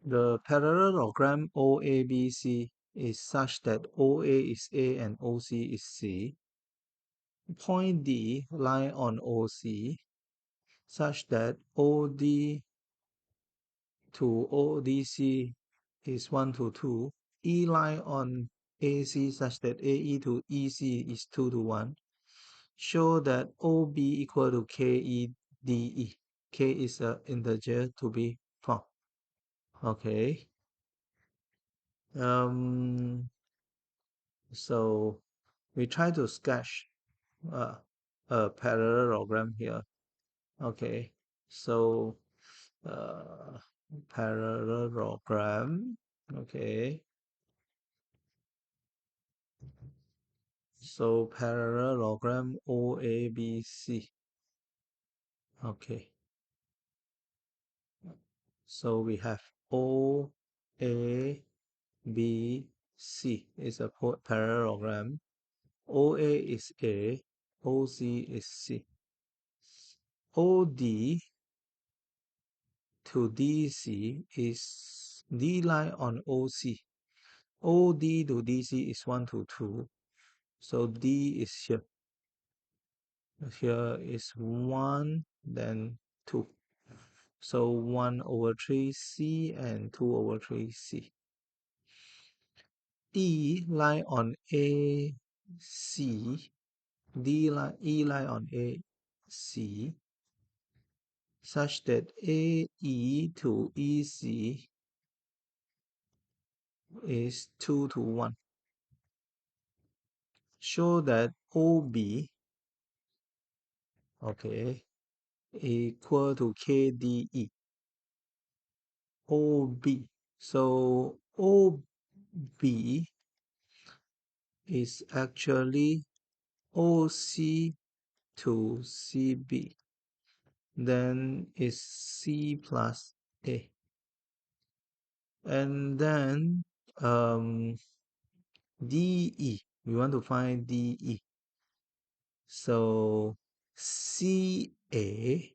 The parallelogram OABC is such that OA is A and OC is C. Point D lie on OC such that OD to ODC is 1 to 2. E lie on AC such that AE to EC is 2 to 1. Show that OB equal to KEDE. K is an integer to be found. Okay. So we try to sketch uh, a parallelogram here. Okay. So uh, parallelogram. Okay. So parallelogram OABC. Okay. So we have OABC is a parallelogram. OA is A, OC is C. OD to DC is D line on OC. OD to DC is 1 to 2. So D is here. Here is 1, then 2. So 1 over 3 C and 2 over 3 C. E lie on AC. E lie on AC such that AE to EC is 2 to 1. Show that OB, okay, equal to KDE. OB. So OB is actually OC to CB. Then is C plus A. And then DE. We want to find DE. So CA.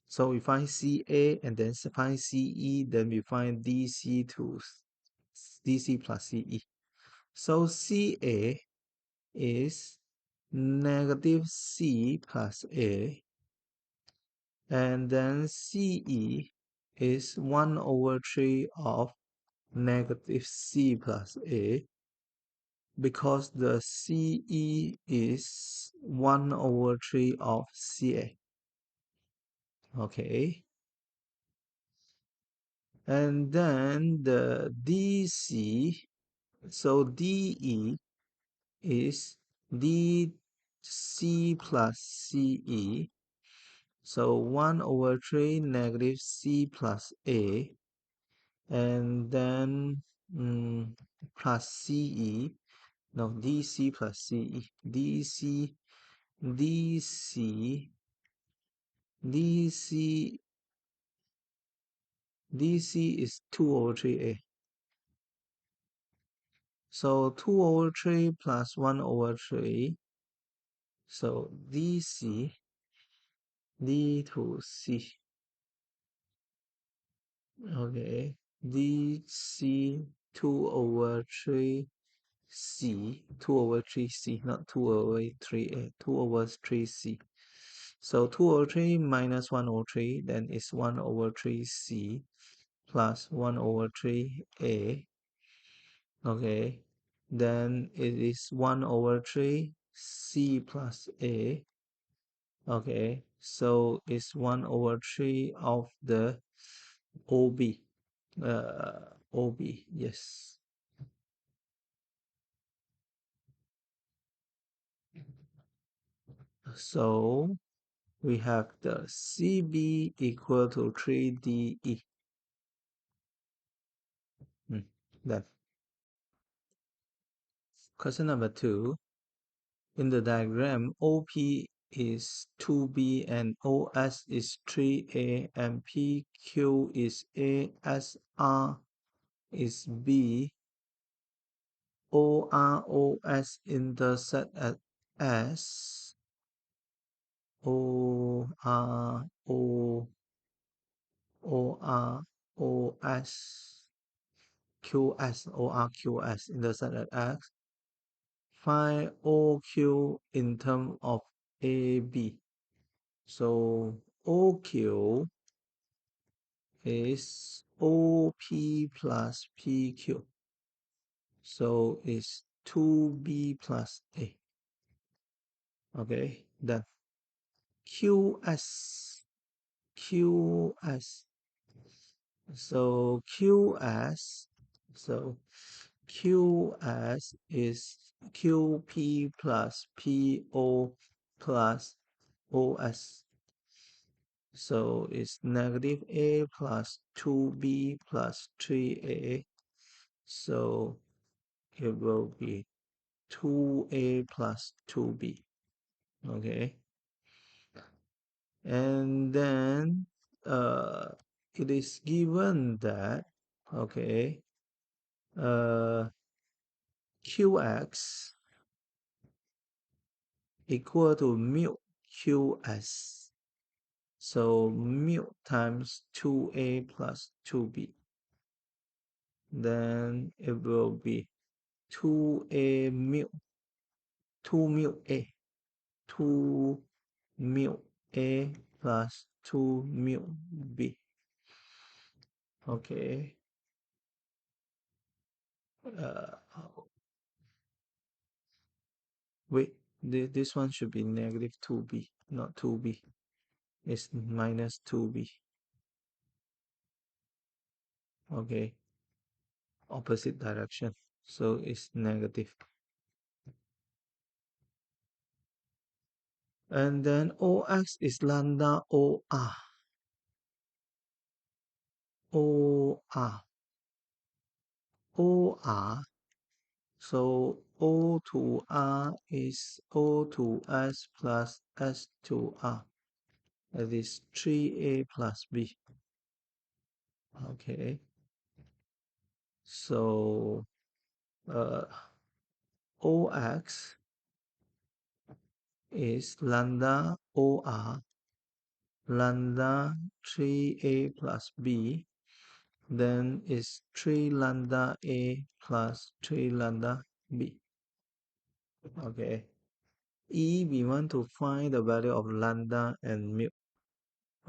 So we find CA and then find CE. Then we find DC to DC plus CE. So CA is negative C plus A. And then CE is 1 over 3 of negative C plus A, because the CE is 1 over 3 of CA. Okay. And then the DC, so DE is DC plus CE. So 1 over 3 negative C plus A. And then plus CE. No, DC plus CE. DC is 2 over 3A. So 2 over 3 plus 1 over 3. So DC, D to C. Okay. DC 2 over 3 C. 2 over 3 C, not 2 over 3A. 2 over 3 C. So 2 over 3 minus 1 over 3, then it's 1 over 3 C plus 1 over 3 A. Okay. Then it is 1 over 3 C plus A. Okay. So it's 1 over 3 of the OB. OB, yes. So we have the CB equal to 3DE. Then question number 2. In the diagram, OP is 2B and OS is 3A and PQ is A, SR is B. OROS intersect at S. ORO OS QS ORQS intersect at X. Find OQ in terms of AB. So OQ is OP plus PQ. So it's 2B plus A. Okay, then QS. QS. So QS. So QS is QP plus PO plus OS. So it's negative A plus 2B plus 3A. So it will be 2A plus 2B. Okay. And then it is given that, okay, QX equal to mu QS. So mu times 2A plus 2B. Then it will be 2A mu, 2 mu A, 2 mu A plus 2 mu B. Okay. Uh, wait, this one should be negative 2B, not 2B. It's minus 2B. Okay. Opposite direction. So it's negative. And then OX is lambda OR. OR. OR. So O to R is O to S plus S to R. That is 3A plus B. Okay. So OX is lambda OR lambda 3A plus B. Then is 3 lambda A plus 3 lambda B. Okay. We want to find the value of lambda and mu.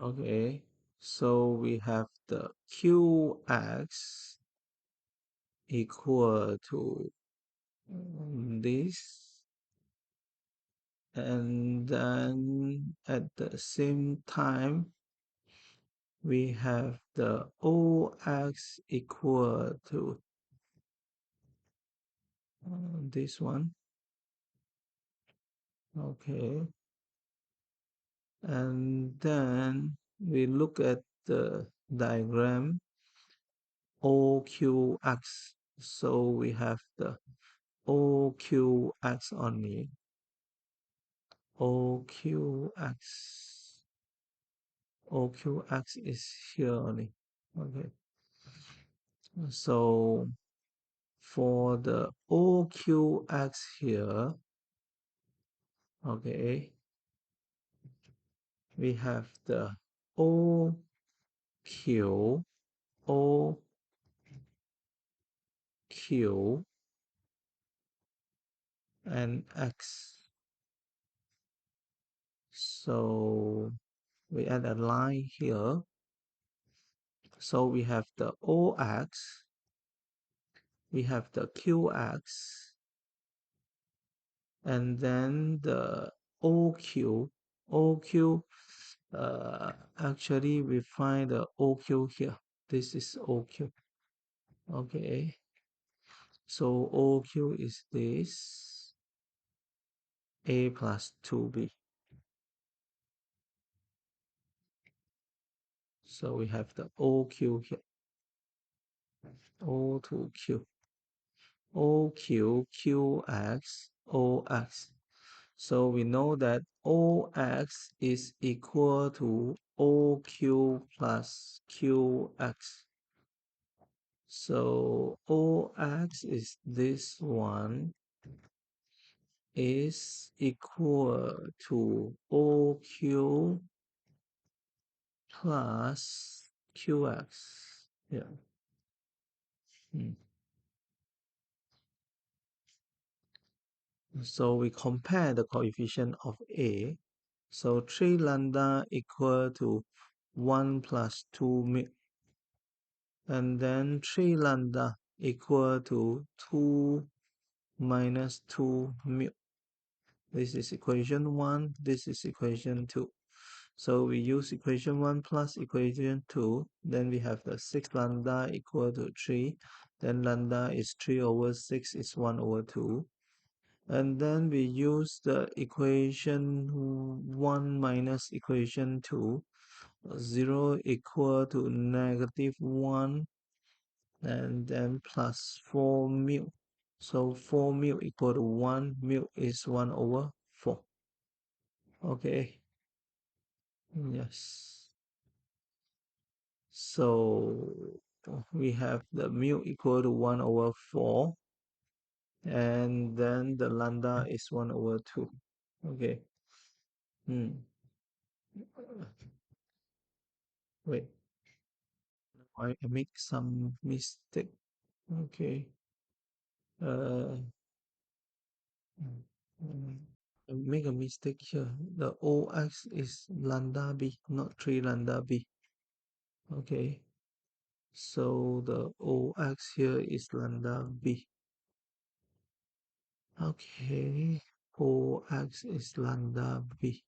Okay. So we have the QX equal to this. And then at the same time, we have the OX equal to this one. Okay. And then we look at the diagram OQX. So we have the OQX only. OQX. OQX is here only. Okay. So for the OQX here, okay, we have the OQ, OQ, and X. So we add a line here. So we have the OX, we have the QX, and then the OQ. OQ, actually we find the OQ here. This is OQ. Okay. So OQ is this A plus 2B. So we have the OQ here. O to Q. OQ, QX, OX. So we know that OX is equal to OQ plus QX. So OX is this one is equal to OQ plus QX. Yeah. Mm. So we compare the coefficient of A. So 3 lambda equal to 1 plus 2 mu, and then 3 lambda equal to 2 minus 2 mu. This is equation 1, this is equation 2. So we use equation 1 plus equation 2, then we have the 6 lambda equal to 3, then lambda is 3 over 6 is 1 over 2. And then we use the equation 1 minus equation 2, 0 equal to negative 1, and then plus 4 mu. So 4 mu equal to 1, mu is 1 over 4. Okay, yes. So we have the mu equal to 1 over 4, and then the lambda is 1 over 2. Okay. Hmm. Wait, I make some mistake. Okay. Uh, I make a mistake here. The OX is lambda B, not 3 lambda B. Okay. So the OX here is lambda B. Okay. OX is lambda B.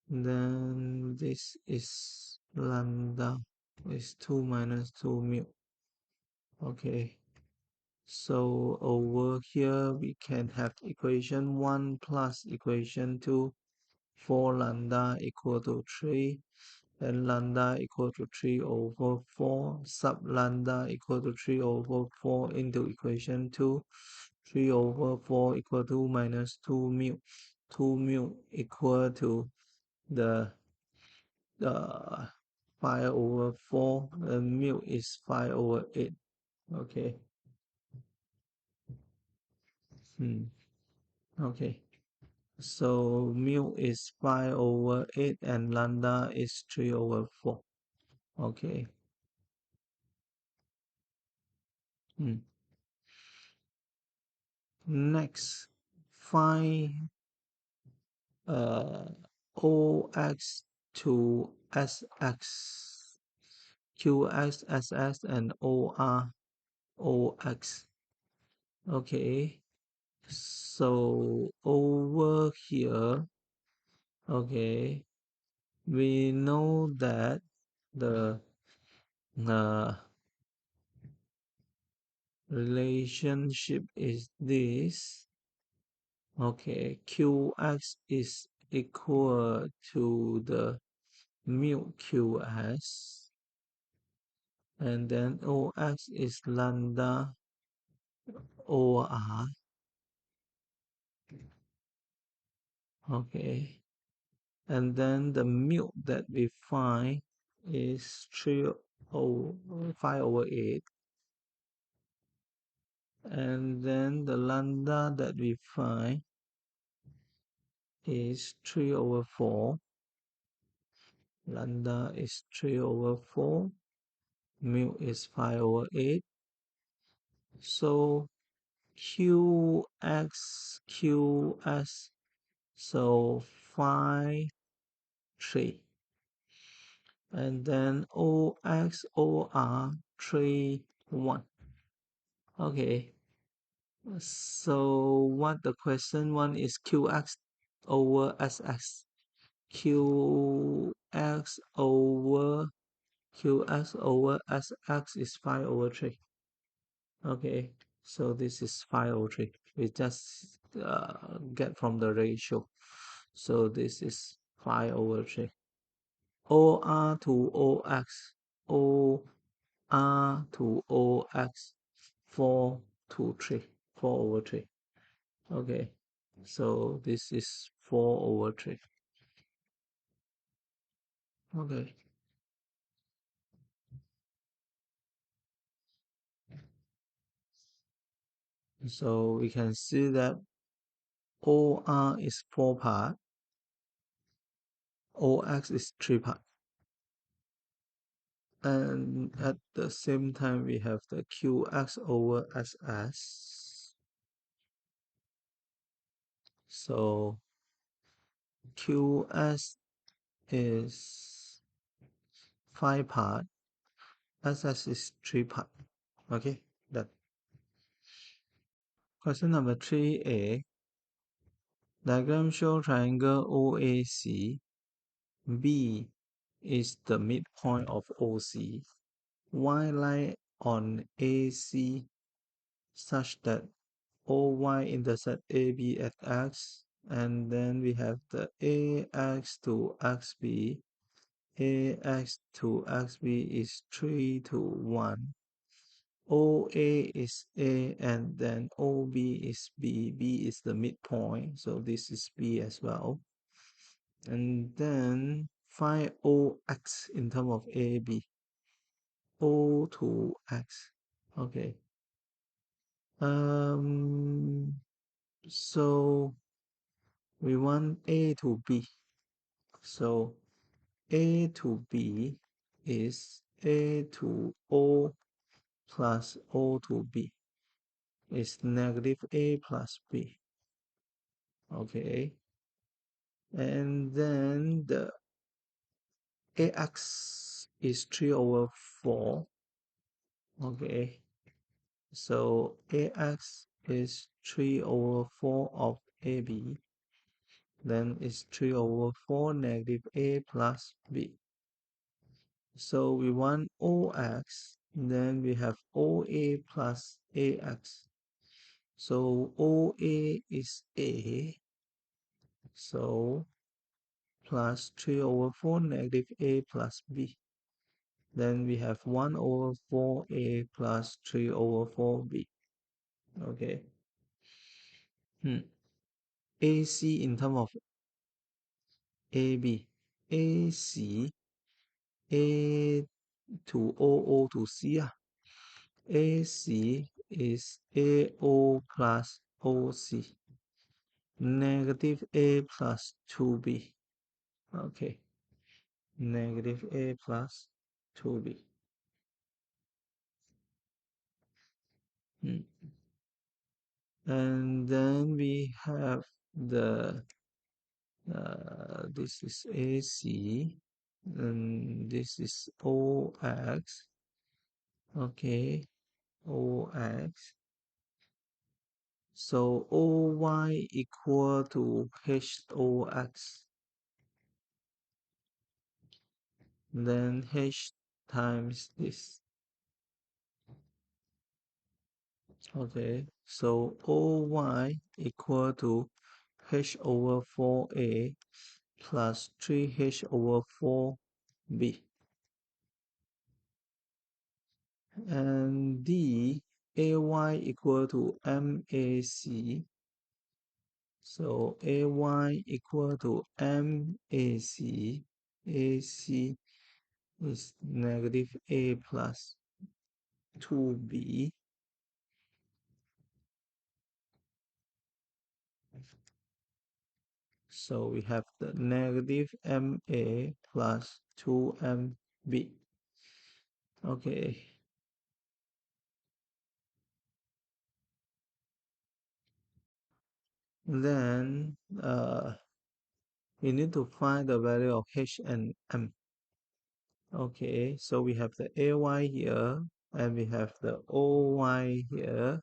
Then this is lambda is 2 minus 2 mu. Okay. So over here we can have equation 1 plus equation 2, 4 lambda equal to 3, and lambda equal to 3 over 4, sub lambda equal to 3 over 4 into equation 2, 3 over 4 equal to minus 2 mu, 2 mu equal to the 5 over 4, and mu is 5 over 8. Okay. Okay. So mu is 5 over 8 and lambda is 3 over 4. Okay. Next, find OX to SX, QX, SS, and OR, OX. Okay. So over here, okay, we know that the relationship is this. Okay, QX is equal to the mu QS, and then OX is lambda OR. Okay, and then the mu that we find is 5 over 8, and then the lambda that we find is 3 over 4. Lambda is 3 over 4, mu is 5 over 8. So QX, so 5, 3. And then OXOR 3, 1. Okay. So what the question one is QX over SX. QX over SX is 5 over 3. Okay. So this is 5 over 3. We just get from the ratio. So this is 5 over 3. OR to OX. OR to OX. 4 to 3. 4 over 3. Okay. So this is 4 over 3. Okay. So we can see that OR is 4 part. OX is 3 part. And at the same time, we have the Qx over SS. So Qs is 5 part, SS is 3 part. Okay, that. Question number 3a. Diagram show triangle OAC. B is the midpoint of OC. Y lie on AC such that OY intersect AB at X, and then we have the AX to XB. AX to XB is 3 to 1. OA is A, and then OB is B. B is the midpoint, so this is B as well. And then find OX in terms of AB. O to X. Okay. So we want A to B. So A to B is A to O plus O to B. Is negative A plus B. Okay. And then the AX is 3 over 4. Okay. So AX is 3 over 4 of AB. Then it's 3 over 4 negative A plus B. So we want OX. Then we have OA plus AX. So OA is A. So plus 3 over 4 negative A plus B. Then we have 1 over 4A plus 3 over 4B. Okay. AC in terms of AB. AC, A to OO to C. AC is AO plus OC. Negative A plus 2B. Okay. Negative A plus 2B. And then we have the this is AC, and this is OX. Okay, OX. So OY equal to HOX. Then H times this. Okay, so OY equal to H over 4A plus 3H over 4B. And D, AY equal to MAC. So AY equal to MAC. AC is negative A plus 2B. So we have the negative MA plus 2MB. Okay. Then we need to find the value of H and M. Okay, so we have the AY here and we have the OY here.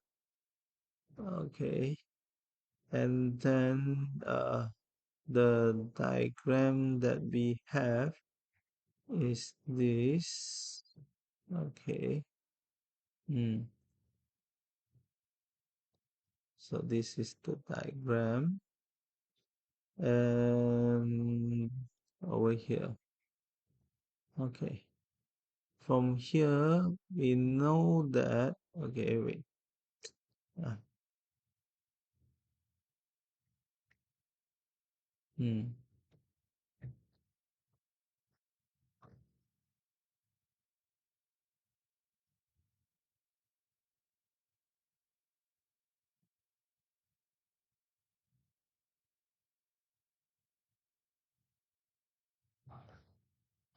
Okay, and then the diagram that we have is this. Okay. So this is the diagram, and over here. Okay. From here, we know that. Okay, wait. Ah, hmm.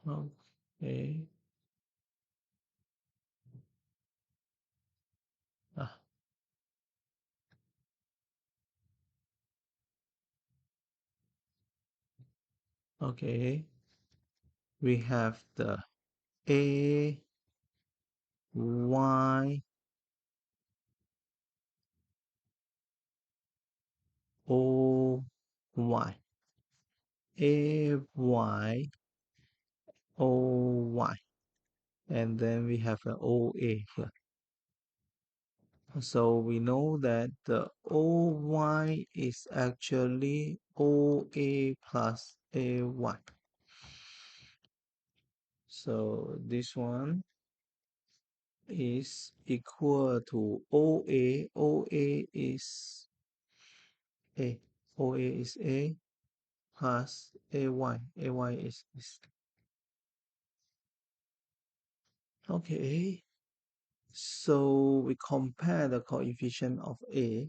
Okay. Okay, we have the A, Y, O, Y. A, Y, O, Y. And then we have an OA here. So we know that the OY is actually OA plus AY. So this one is equal to OA. OA is A. OA is A plus AY. AY is this. Okay. So we compare the coefficient of A.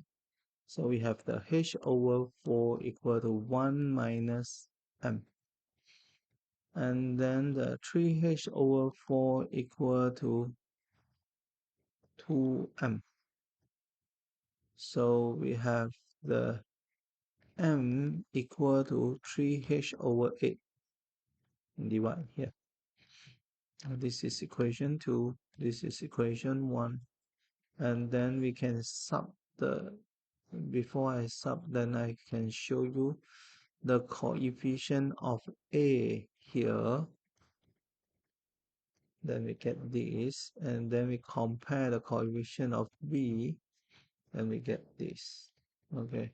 So we have the h over 4 equal to 1 minus m. And then the 3h over 4 equal to 2m. So we have the m equal to 3h over 8 divide here. This is equation 2, this is equation 1. And then we can sub the, before I sub, then I can show you the coefficient of A here. Then we get this, and then we compare the coefficient of B, and we get this. Okay,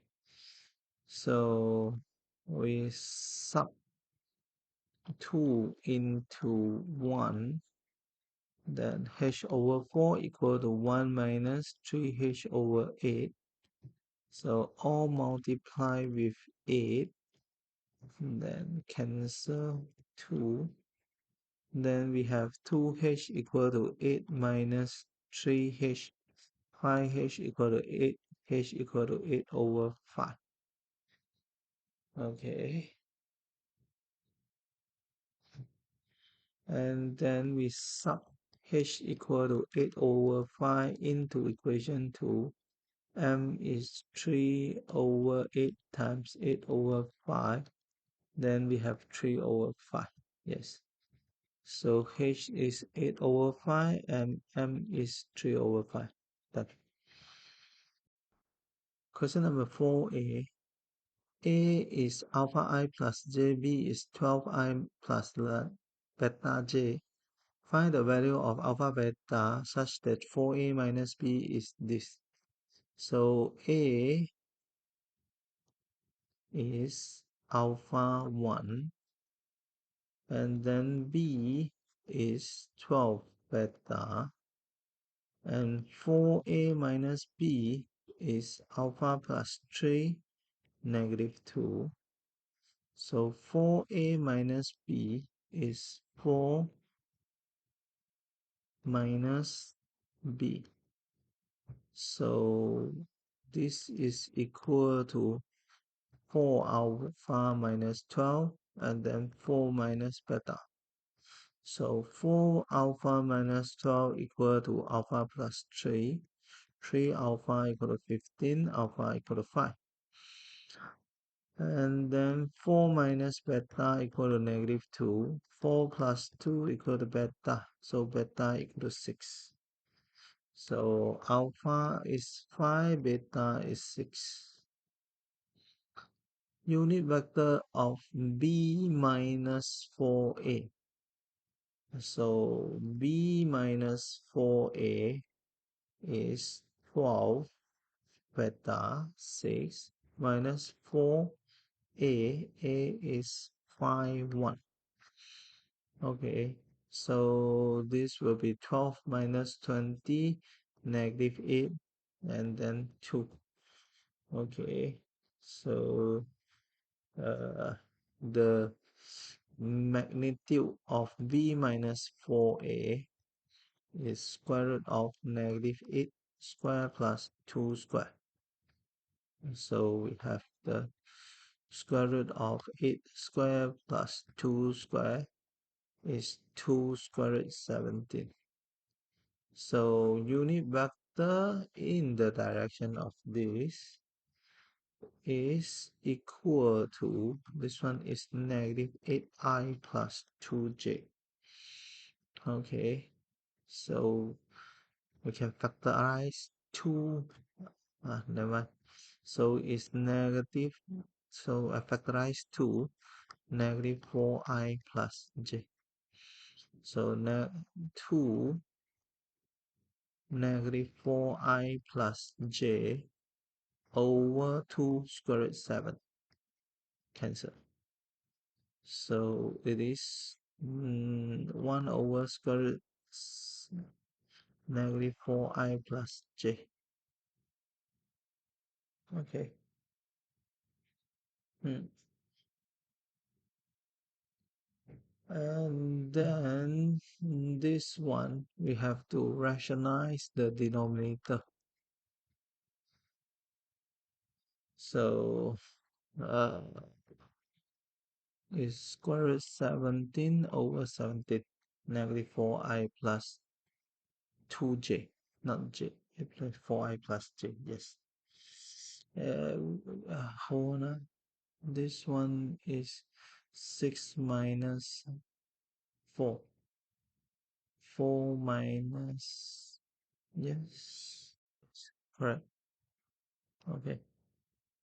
so we sub 2 into 1, then h over 4 equal to 1 minus 3h over 8. So all multiply with 8, then cancel 2. Then we have 2h equal to 8 minus 3h. 5h equal to 8. H equal to 8 over 5. Okay. And then we sub h equal to 8 over 5 into equation 2. M is 3 over 8 times 8 over 5. Then we have 3 over 5. Yes. So h is 8 over 5 and m is 3 over 5. That. Question number 4a. A is alpha I plus j, B is 12I plus beta j. Find the value of alpha beta such that 4a minus b is this. So A is alpha 1 and then B is 12 beta and 4a minus b is alpha plus 3 negative 2. So 4a minus b is 4 minus b. So this is equal to 4 alpha minus 12 and then 4 minus beta. So 4 alpha minus 12 equal to alpha plus 3. 3 alpha equal to 15, alpha equal to 5. And then 4 minus beta equal to negative 2. 4 plus 2 equal to beta. So beta equal to 6. So alpha is 5, beta is 6. Unit vector of b minus 4a. So b minus 4a is 12 beta 6 minus 4a. A is 5, 1. Okay, so this will be 12 minus 20, negative 8, and then 2. Okay, so the magnitude of v minus 4a is square root of negative 8 square plus 2 square. So we have the square root of 8 square plus 2 square is 2 square root 17. So unit vector in the direction of this is equal to, this one is negative 8i plus 2j. Okay, so we can factorize 2, never mind. So it's negative, so I factorize 2, negative 4i plus j. So 2 negative 4i plus j over 2 square root 7, cancel. So it is 1 over square root negative 4i plus j. Okay. And then this one, we have to rationalize the denominator. So uh, is square root 17 over 17, negative 4i plus 2j, not j, plus 4i plus j, yes. Hold on. This one is 6 minus 4. 4 minus, yes, correct. Okay.